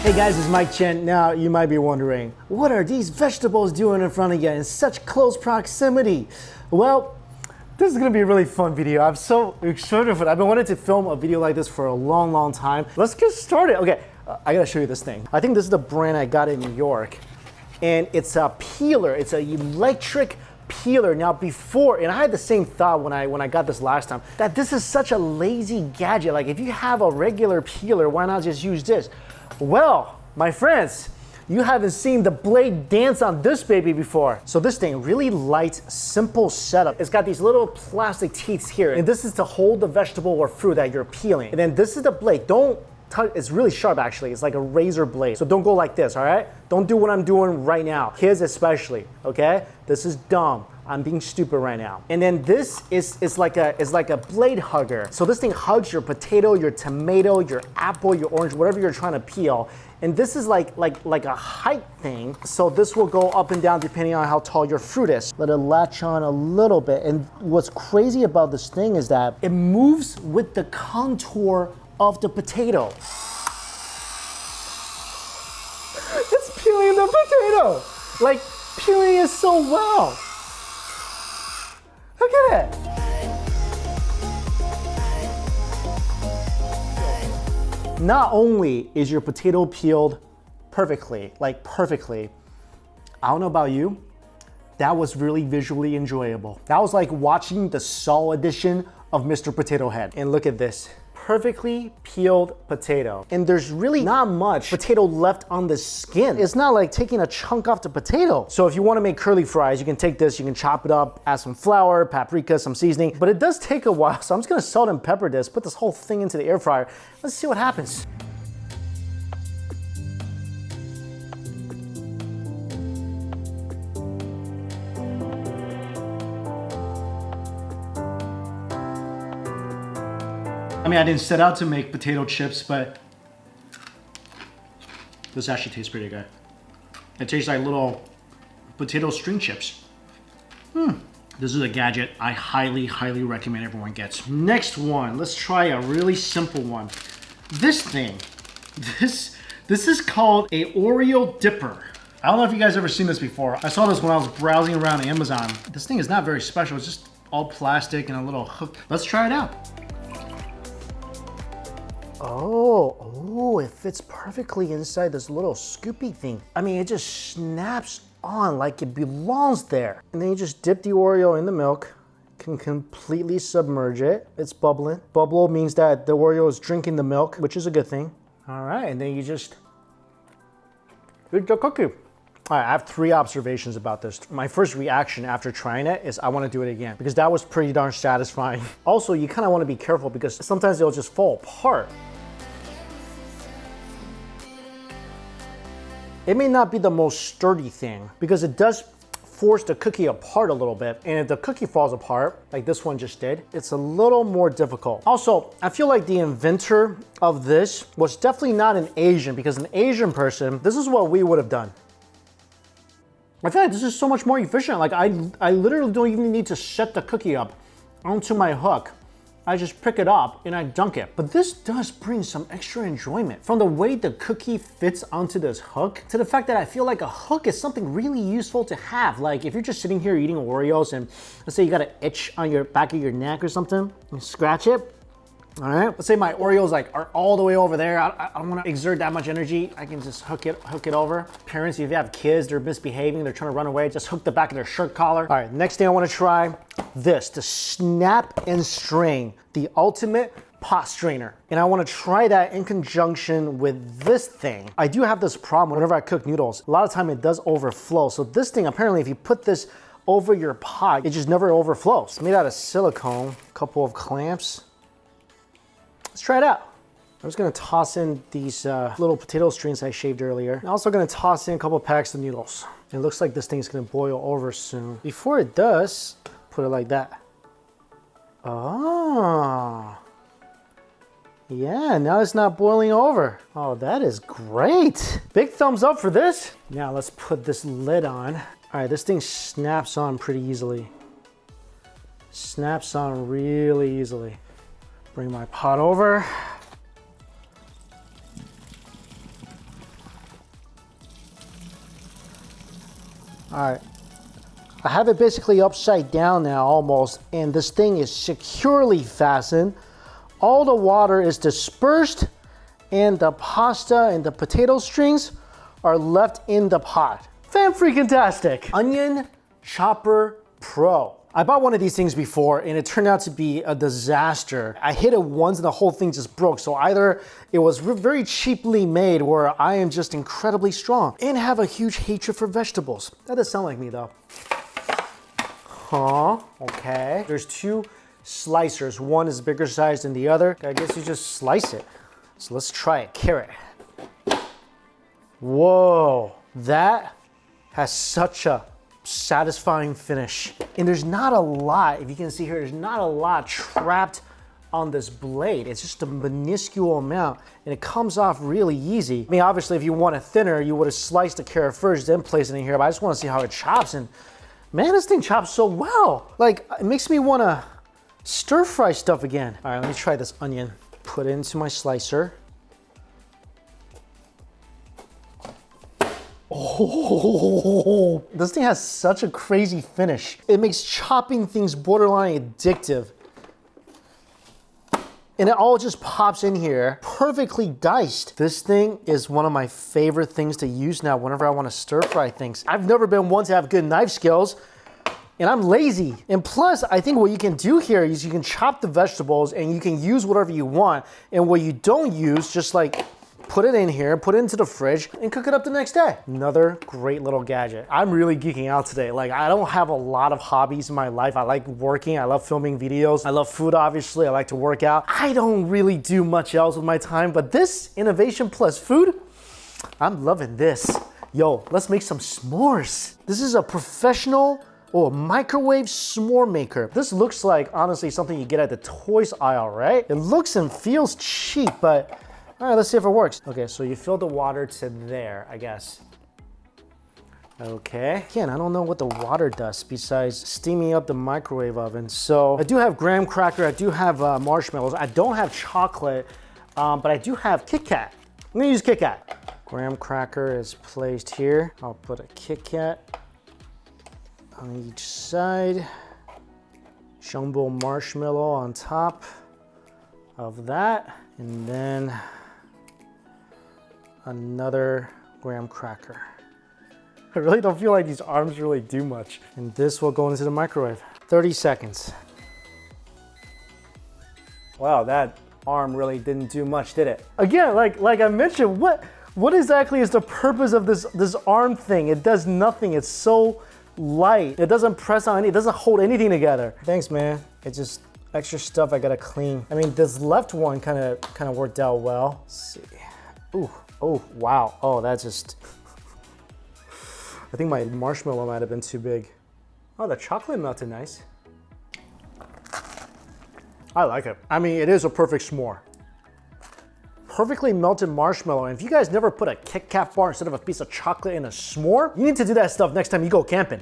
Hey guys, it's Mike Chen. Now you might be wondering, what are these vegetables doing in front of you in such close proximity? Well, this is gonna be a really fun video. I'm so excited for it. I've been wanting to film a video like this for a long time. Let's get started. Okay, I gotta show you this thing. I think this is the brand I got in New York, and it's a peeler. It's an electric peeler. Now before, and I had the same thought when I got this last time, that this is such a lazy gadget. Like if you have a regular peeler, why not just use this? Well, my friends, you haven't seen the blade dance on this baby before. So this thing, really light, simple setup. It's got these little plastic teeth here, and this is to hold the vegetable or fruit that you're peeling. And then this is the blade. Don't touch, it's really sharp actually. It's like a razor blade. So don't go like this, all right? Don't do what I'm doing right now. Kids especially, okay? This is dumb. I'm being stupid right now. And then this is like a blade hugger. So this thing hugs your potato, your tomato, your apple, your orange, whatever you're trying to peel. And this is like a height thing. So this will go up and down depending on how tall your fruit is. Let it latch on a little bit. And what's crazy about this thing is that it moves with the contour of the potato. It's peeling the potato. Like peeling it so well. Look at it. Not only is your potato peeled perfectly, like perfectly, I don't know about you, that was really visually enjoyable. That was like watching the Saw edition of Mr. Potato Head. And look at this. Perfectly peeled potato. And there's really not much potato left on the skin. It's not like taking a chunk off the potato. So if you want to make curly fries, you can take this, you can chop it up, add some flour, paprika, some seasoning, but it does take a while. So I'm just gonna salt and pepper this, put this whole thing into the air fryer. Let's see what happens. I mean, I didn't set out to make potato chips, but this actually tastes pretty good. It tastes like little potato string chips. This is a gadget I highly recommend everyone gets. Next one, let's try a really simple one. This thing, this is called a Oreo Dipper. I don't know if you guys ever seen this before. I saw this when I was browsing around Amazon. This thing is not very special. It's just all plastic and a little hook. Let's try it out. Oh, it fits perfectly inside this little scoopy thing. I mean, it just snaps on like it belongs there. And then you just dip the Oreo in the milk, can completely submerge it. It's bubbling. Bubble means that the Oreo is drinking the milk, which is a good thing. All right, and then you just eat the cookie. All right, I have 3 observations about this. My first reaction after trying it is I want to do it again because that was pretty darn satisfying. Also, you kind of want to be careful because sometimes it'll just fall apart. It may not be the most sturdy thing because it does force the cookie apart a little bit. And if the cookie falls apart, like this one just did, it's a little more difficult. Also, I feel like the inventor of this was definitely not an Asian because an Asian person, this is what we would have done. I feel like this is so much more efficient. Like I literally don't even need to set the cookie up onto my hook. I just pick it up and I dunk it. But this does bring some extra enjoyment. From the way the cookie fits onto this hook to the fact that I feel like a hook is something really useful to have. Like if you're just sitting here eating Oreos and let's say you got an itch on your back of your neck or something, you scratch it. All right, let's say my Oreos are all the way over there. I don't want to exert that much energy. I can just hook it over. Parents, if you have kids, they're misbehaving, they're trying to run away, just hook the back of their shirt collar. All right, next thing I want to try, this, to snap and strain, the ultimate pot strainer. And I want to try that in conjunction with this thing. I do have this problem whenever I cook noodles. A lot of time it does overflow. So this thing, apparently, if you put this over your pot, it just never overflows. It's made out of silicone, a couple of clamps. Let's try it out. I'm just gonna toss in these little potato strings I shaved earlier. I'm also gonna toss in a couple packs of noodles. It looks like this thing's gonna boil over soon. Before it does, put it like that. Oh. Yeah, now it's not boiling over. Oh, that is great. Big thumbs up for this. Now let's put this lid on. All right, this thing snaps on pretty easily. Snaps on really easily. Bring my pot over. All right. I have it basically upside down now almost, and this thing is securely fastened. All the water is dispersed, and the pasta and the potato strings are left in the pot. Fan-freaking-tastic. Onion Chopper Pro. I bought one of these things before and it turned out to be a disaster. I hit it once and the whole thing just broke. So either it was very cheaply made or I am just incredibly strong and have a huge hatred for vegetables. That does sound like me though. Huh, okay. There's two slicers. One is bigger size than the other. I guess you just slice it. So let's try it, carrot. Whoa, that has such a satisfying finish. And there's not a lot, if you can see here, there's not a lot trapped on this blade. It's just a minuscule amount and it comes off really easy. I mean, obviously if you want it thinner, you would have sliced the carrot first, then placed it in here, but I just want to see how it chops. And man, this thing chops so well. Like, it makes me want to stir fry stuff again. All right, let me try this onion. Put it into my slicer. Oh, this thing has such a crazy finish. It makes chopping things borderline addictive. And it all just pops in here, perfectly diced. This thing is one of my favorite things to use now whenever I want to stir fry things. I've never been one to have good knife skills, and I'm lazy. And plus, I think what you can do here is you can chop the vegetables and you can use whatever you want. And what you don't use, just like put it in here, put it into the fridge, and cook it up the next day. Another great little gadget. I'm really geeking out today. Like, I don't have a lot of hobbies in my life. I like working, I love filming videos, I love food, obviously, I like to work out. I don't really do much else with my time, but this innovation plus food, I'm loving this. Yo, let's make some s'mores. This is a professional microwave s'more maker. This looks like, honestly, something you get at the toys aisle, right? It looks and feels cheap, but all right, let's see if it works. Okay, so you fill the water to there, I guess. Okay. Again, I don't know what the water does besides steaming up the microwave oven. So I do have graham cracker, I do have marshmallows. I don't have chocolate, but I do have Kit Kat. I'm gonna use Kit Kat. Graham cracker is placed here. I'll put a Kit Kat on each side. Jumbo marshmallow on top of that. And then another graham cracker. I really don't feel like these arms really do much. And this will go into the microwave. 30 seconds. Wow, that arm really didn't do much, did it? Again, like I mentioned, what exactly is the purpose of this arm thing? It does nothing. It's so light. It doesn't press on it doesn't hold anything together. Thanks, man. It's just extra stuff I gotta clean. I mean, this left one kind of worked out well. Let's see. Ooh, oh, wow. Oh, that's just, I think my marshmallow might have been too big. Oh, the chocolate melted nice. I like it. I mean, it is a perfect s'more. Perfectly melted marshmallow. And if you guys never put a Kit Kat bar instead of a piece of chocolate in a s'more, you need to do that stuff next time you go camping.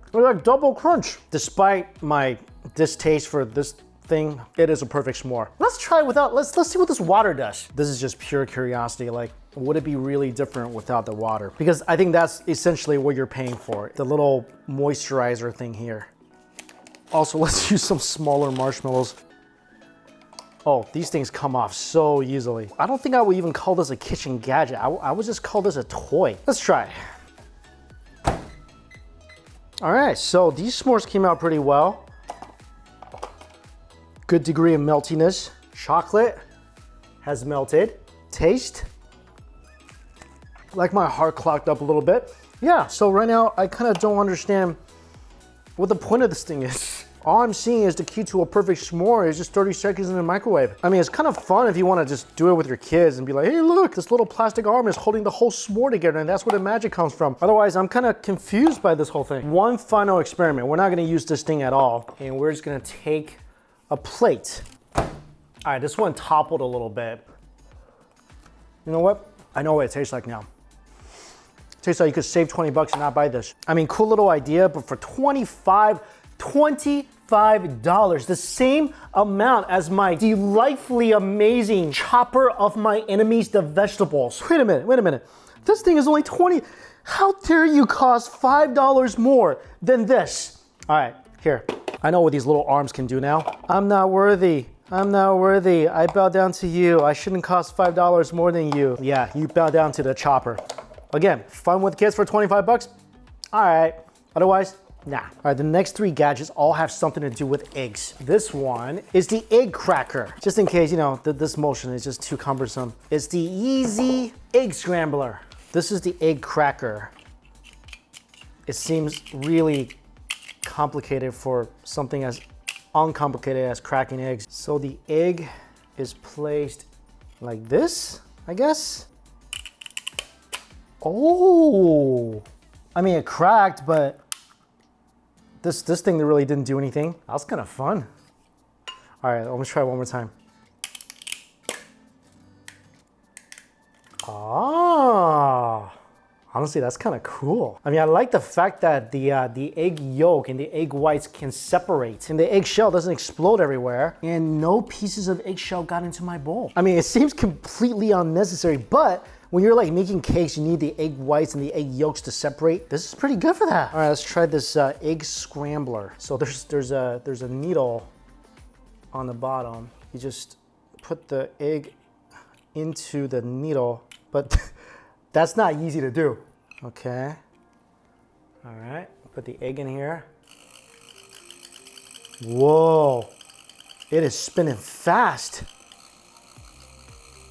It's like double crunch. Despite my distaste for this thing, it is a perfect s'more. Let's try it without, let's see what this water does. This is just pure curiosity. Like, would it be really different without the water? Because I think that's essentially what you're paying for. The little moisturizer thing here. Also, let's use some smaller marshmallows. Oh, these things come off so easily. I don't think I would even call this a kitchen gadget. I would just call this a toy. Let's try. All right, so these s'mores came out pretty well. Good degree of meltiness. Chocolate has melted. Taste. Like my heart clocked up a little bit. Yeah, so right now I kind of don't understand what the point of this thing is. All I'm seeing is the key to a perfect s'more is just 30 seconds in the microwave. I mean, it's kind of fun if you want to just do it with your kids and be like, hey, look, this little plastic arm is holding the whole s'more together, and that's where the magic comes from. Otherwise, I'm kind of confused by this whole thing. One final experiment. We're not going to use this thing at all, and we're just going to take a plate. All right, this one toppled a little bit. You know what? I know what it tastes like now. It tastes like you could save 20 bucks and not buy this. I mean, cool little idea, but for $25, the same amount as my delightfully amazing chopper of my enemies, the vegetables. Wait a minute. This thing is only 20. How dare you cost $5 more than this? All right, here. I know what these little arms can do now. I'm not worthy. I'm not worthy. I bow down to you. I shouldn't cost $5 more than you. Yeah, you bow down to the chopper. Again, fun with kids for 25 bucks? All right. Otherwise, nah. All right, the next 3 gadgets all have something to do with eggs. This one is the egg cracker. Just in case, you know, this motion is just too cumbersome. It's the Easy Egg Scrambler. This is the egg cracker. It seems really complicated for something as uncomplicated as cracking eggs. So the egg is placed like this, I guess. Oh, I mean, it cracked, but this thing really didn't do anything. That was kind of fun. All right, let me try it one more time. Ah, honestly, that's kind of cool. I mean, I like the fact that the egg yolk and the egg whites can separate and the eggshell doesn't explode everywhere and no pieces of eggshell got into my bowl. I mean, it seems completely unnecessary, but when you're like making cakes, you need the egg whites and the egg yolks to separate. This is pretty good for that. All right, let's try this egg scrambler. So there's a needle on the bottom. You just put the egg into the needle, but that's not easy to do. Okay. All right, put the egg in here. Whoa, it is spinning fast.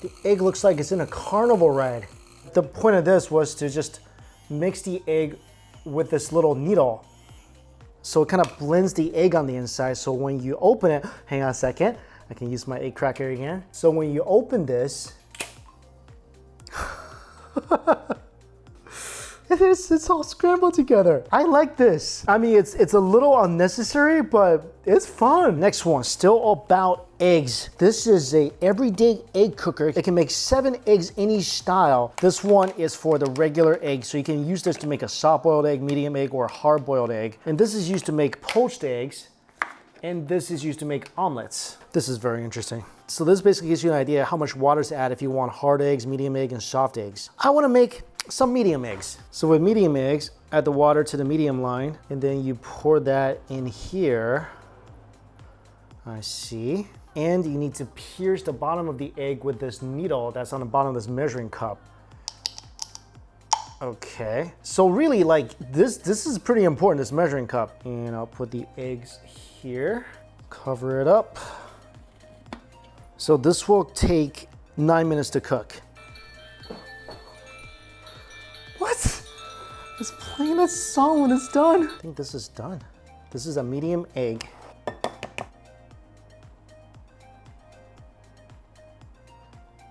The egg looks like it's in a carnival ride. The point of this was to just mix the egg with this little needle. So it kind of blends the egg on the inside. So when you open it, hang on a second, I can use my egg cracker again. So when you open this, it's all scrambled together. I like this. I mean, it's a little unnecessary, but it's fun. Next one, still about eggs. This is a everyday egg cooker. It can make 7 eggs any style. This one is for the regular egg. So you can use this to make a soft-boiled egg, medium egg, or hard-boiled egg. And this is used to make poached eggs. And this is used to make omelets. This is very interesting. So this basically gives you an idea how much water to add if you want hard eggs, medium egg, and soft eggs. I wanna make some medium eggs. So with medium eggs, add the water to the medium line, and then you pour that in here. I see. And you need to pierce the bottom of the egg with this needle that's on the bottom of this measuring cup. Okay. So really, like, this is pretty important, this measuring cup. And I'll put the eggs here, cover it up. So this will take 9 minutes to cook. What? It's playing that song when it's done. I think this is done. This is a medium egg.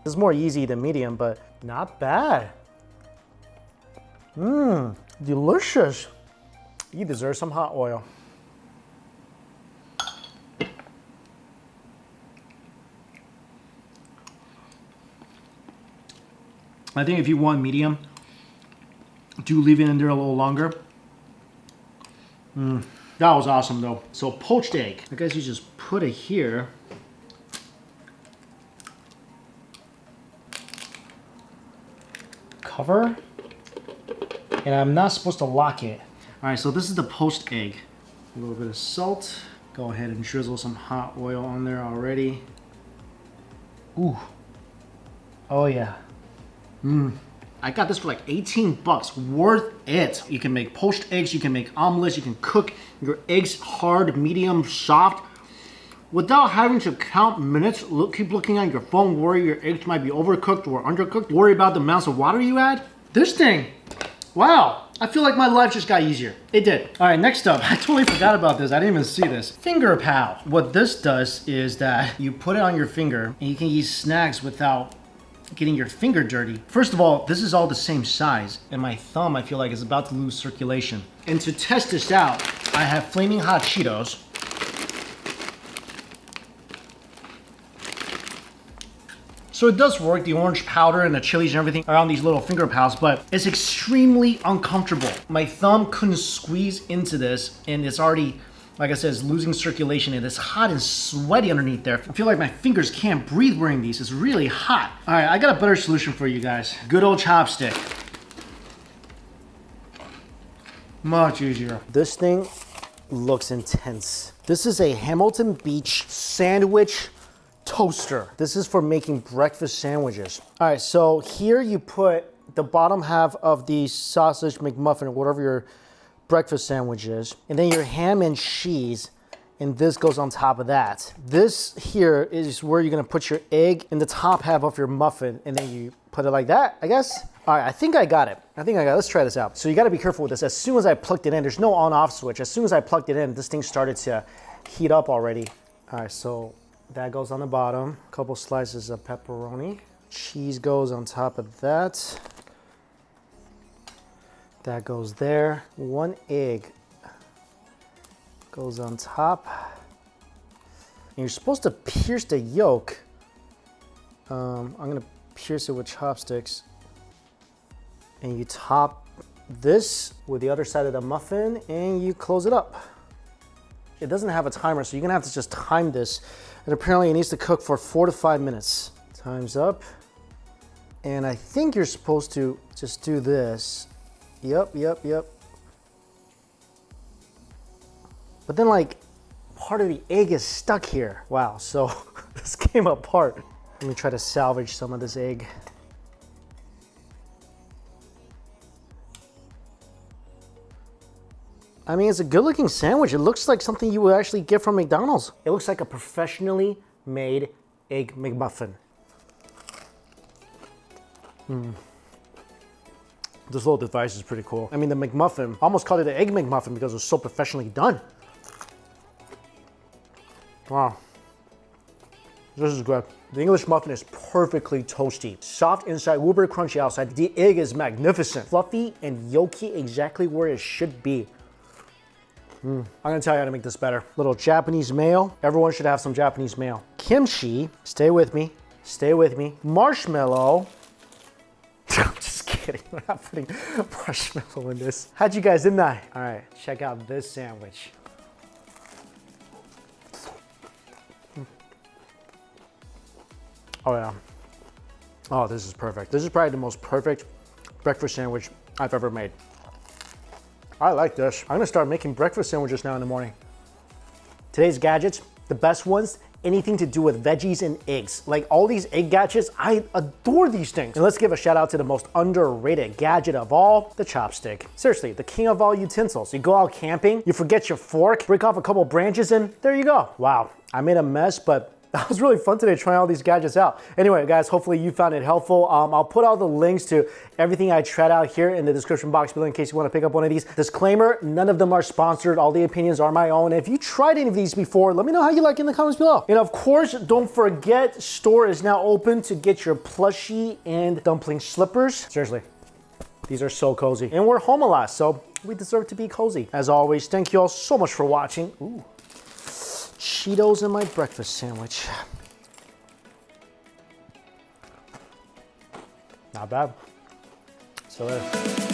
This is more easy than medium, but not bad. Mmm, delicious. You deserve some hot oil. I think if you want medium, do leave it in there a little longer. That was awesome though. So poached egg, I guess you just put it here. Cover, and I'm not supposed to lock it. All right, so this is the poached egg. A little bit of salt. Go ahead and drizzle some hot oil on there already. Ooh, oh yeah. I got this for like 18 bucks, worth it. You can make poached eggs, you can make omelets, you can cook your eggs hard, medium, soft, without having to count minutes. Keep looking at your phone, worry your eggs might be overcooked or undercooked, worry about the amounts of water you add. This thing, wow, I feel like my life just got easier. It did. All right, next up, I totally forgot about this. I didn't even see this. Finger pal. What this does is that you put it on your finger and you can eat snacks without getting your finger dirty. First of all, this is all the same size, and my thumb, I feel like, is about to lose circulation. And to test this out, I have flaming hot Cheetos. So it does work, the orange powder and the chilies and everything are on these little finger pals, but it's extremely uncomfortable. My thumb couldn't squeeze into this, and it's already, like I said, it's losing circulation, and it's hot and sweaty underneath there. I feel like my fingers can't breathe wearing these. It's really hot. All right, I got a better solution for you guys. Good old chopstick. Much easier. This thing looks intense. This is a Hamilton Beach sandwich toaster. This is for making breakfast sandwiches. All right, so here you put the bottom half of the sausage McMuffin or whatever your breakfast sandwich is, and then your ham and cheese, and this goes on top of that. This here is where you're gonna put your egg in the top half of your muffin, and then you put it like that, I guess. All right, I think I got it. Let's try this out. So you gotta be careful with this. As soon as I plugged it in, there's no on-off switch. As soon as I plugged it in, this thing started to heat up already. All right, so that goes on the bottom. A couple slices of pepperoni. Cheese goes on top of that. That goes there. One egg goes on top. And you're supposed to pierce the yolk. I'm gonna pierce it with chopsticks. And you top this with the other side of the muffin and you close it up. It doesn't have a timer, so you're gonna have to just time this. And apparently it needs to cook for 4 to 5 minutes. Time's up. And I think you're supposed to just do this. Yep. But then like part of the egg is stuck here. Wow, so this came apart. Let me try to salvage some of this egg. I mean, it's a good looking sandwich. It looks like something you would actually get from McDonald's. It looks like a professionally made egg McMuffin. This little device is pretty cool. I mean, the McMuffin, I almost called it an egg McMuffin because it was so professionally done. Wow. This is good. The English muffin is perfectly toasty. Soft inside, uber crunchy outside. The egg is magnificent. Fluffy and yolky exactly where it should be. I'm gonna tell you how to make this better. Little Japanese mayo. Everyone should have some Japanese mayo. Kimchi, stay with me. Marshmallow. I'm just kidding, we're not putting marshmallow in this. How'd you guys, didn't I? All right, check out this sandwich. Oh yeah. Oh, this is perfect. This is probably the most perfect breakfast sandwich I've ever made. I like this. I'm gonna start making breakfast sandwiches now in the morning. Today's gadgets, the best ones, anything to do with veggies and eggs. Like all these egg gadgets, I adore these things. And let's give a shout out to the most underrated gadget of all, the chopstick. Seriously, the king of all utensils. You go out camping, you forget your fork, break off a couple branches and there you go. Wow, I made a mess, but that was really fun today trying all these gadgets out. Anyway, guys, hopefully you found it helpful. I'll put all the links to everything I tried out here in the description box below in case you want to pick up one of these. Disclaimer, none of them are sponsored. All the opinions are my own. If you tried any of these before, let me know how you like in the comments below. And of course, don't forget, store is now open to get your plushie and dumpling slippers. Seriously, these are so cozy. And we're home a lot, so we deserve to be cozy. As always, thank you all so much for watching. Ooh. Cheetos in my breakfast sandwich. Not bad. So there.